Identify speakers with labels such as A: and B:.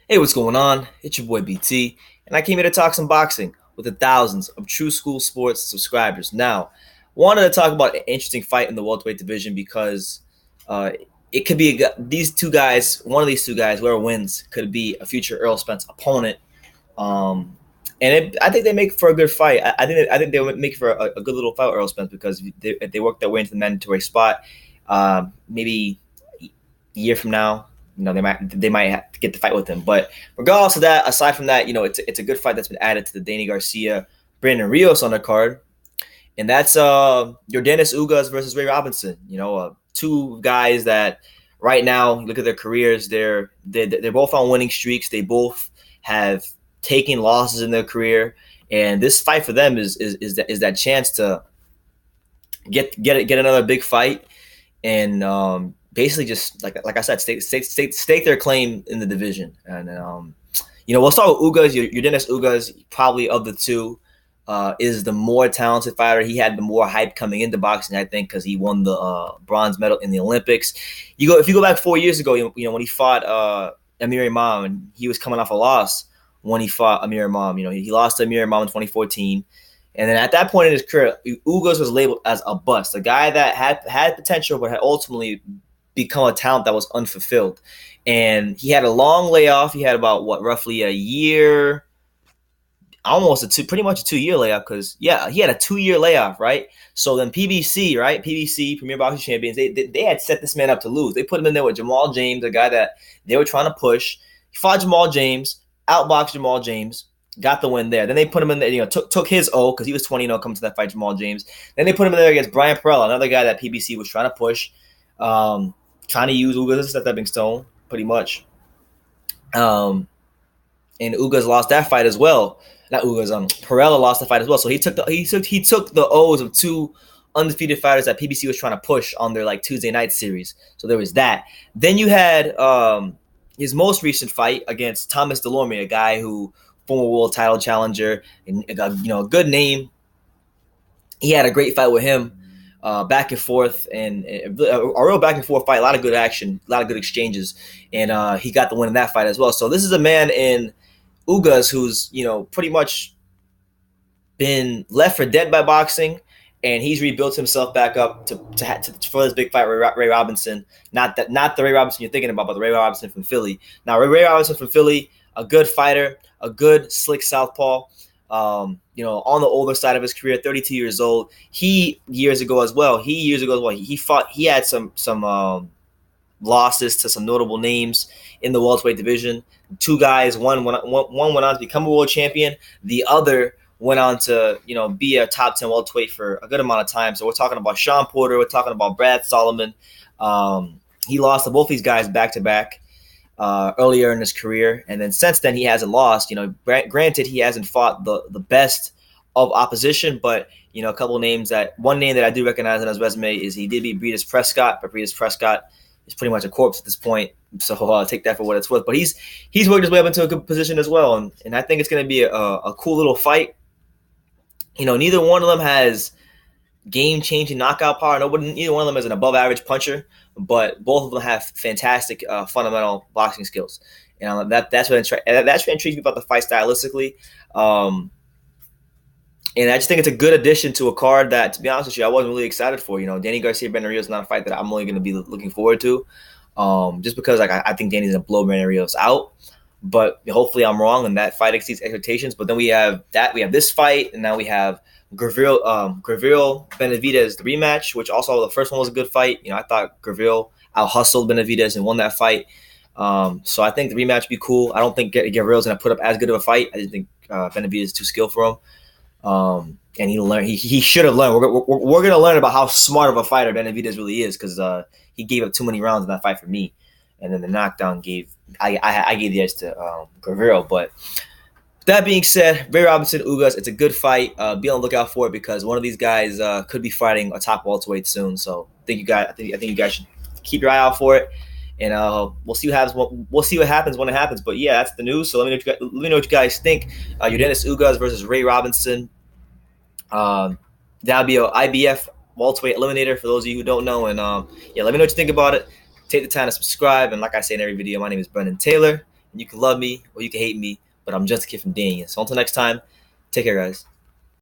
A: Hey, what's going on? It's your boy BT, and I came here to talk some boxing with the thousands of True School Sports subscribers. Now, wanted to talk about an interesting fight in the welterweight division because uh, it could be these two guys. One of these two guys, whoever wins, could be a future Earl Spence opponent. Um, I think they make for a good fight. I think they would make for a good little fight with Earl Spence because if they work their way into the mandatory spot, maybe a year from now, they might have to get the fight with him. But regardless of that, aside from that, it's a good fight that's been added to the Danny Garcia, Brandon Rios undercard, and that's Yordenis Ugas versus Ray Robinson. Two guys that right now look at their careers. They're both on winning streaks. They both have taken losses in their career, and this fight for them is that chance to get another big fight and basically just like I said, stake their claim in the division. And we'll start with Ugas. Yordenis Ugas, probably of the two, is the more talented fighter. He had the more hype coming into boxing, I think, because he won the bronze medal in the Olympics. If you go back 4 years ago, when he fought Amir Imam, and he was coming off a loss when he fought Amir Imam. He lost to Amir Imam in 2014. And then at that point in his career, Ugas was labeled as a bust, a guy that had potential but had ultimately become a talent that was unfulfilled. And he had a long layoff. He had about roughly a year, pretty much a 2 year layoff. Because he had a 2 year layoff, right? So then PBC, right? PBC, Premier Boxing Champions, they had set this man up to lose. They put him in there with Jamal James, a guy that they were trying to push. He fought Jamal James, outboxed Jamal James, got the win there. Then they put him in there, took his O because he was 20-0 coming to that fight, Jamal James. Then they put him in there against Brian Perella, another guy that PBC was trying to push, trying to use Ugas as a stepping stone, pretty much. And Ugas lost that fight as well. Not Ugas, Perella lost the fight as well. So he took the O's of two undefeated fighters that PBC was trying to push on their Tuesday night series. So there was that. Then you had his most recent fight against Thomas Delorme, a guy who former world title challenger and a good name. He had a great fight with him, back and forth, and a real back and forth fight. A lot of good action, a lot of good exchanges, and he got the win in that fight as well. So this is a man in Ugas who's pretty much been left for dead by boxing, and he's rebuilt himself back up for this big fight with Ray Robinson. Not the Ray Robinson you're thinking about, but the Ray Robinson from Philly. Now Ray Robinson from Philly, a good fighter, a good slick southpaw. On the older side of his career, 32 years old. He years ago as well. He had some losses to some notable names in the welterweight division. Two guys, one went on to become a world champion. The other went on to be a top 10 welterweight for a good amount of time. So we're talking about Sean Porter. We're talking about Brad Solomon. He lost to both these guys back to back earlier in his career, and then since then he hasn't lost. Granted, he hasn't fought the best of opposition, but a couple of names one name that I do recognize on his resume is he did beat Breedis Prescott, but Breedis Prescott is pretty much a corpse at this point, so take that for what it's worth. But he's worked his way up into a good position as well, and I think it's going to be a cool little fight. Neither one of them has game-changing knockout power. Neither one of them is an above-average puncher, but both of them have fantastic fundamental boxing skills. That's what intrigues me about the fight stylistically. And I just think it's a good addition to a card that, to be honest with you, I wasn't really excited for. Danny Garcia, Brandon Rios is not a fight that I'm only going to be looking forward to, just because I think Danny's going to blow Brandon Rios out. But hopefully I'm wrong and that fight exceeds expectations. But then we have this fight, and now we have Gavril Benavidez, the rematch, which also the first one was a good fight. I thought Gavril out-hustled Benavidez and won that fight. So I think the rematch would be cool. I don't think Gavril's going to put up as good of a fight. I just think Benavidez is too skilled for him. And he should have learned. We're going to learn about how smart of a fighter Benavidez really is, because he gave up too many rounds in that fight for me. And then the knockdown I gave the edge to Gavril. But that being said, Ray Robinson, Ugas, it's a good fight. Be on the lookout for it, because one of these guys could be fighting a top welterweight soon. So I think you guys should keep your eye out for it, and we'll see what happens. We'll see what happens when it happens. But yeah, that's the news. So let me know what you guys think. Yordenis Ugas versus Ray Robinson. That'll be an IBF welterweight eliminator for those of you who don't know. And let me know what you think about it. Take the time to subscribe, and like I say in every video, my name is Brendan Taylor. You can love me or you can hate me, but I'm just a kid from Dania. So until next time, take care, guys.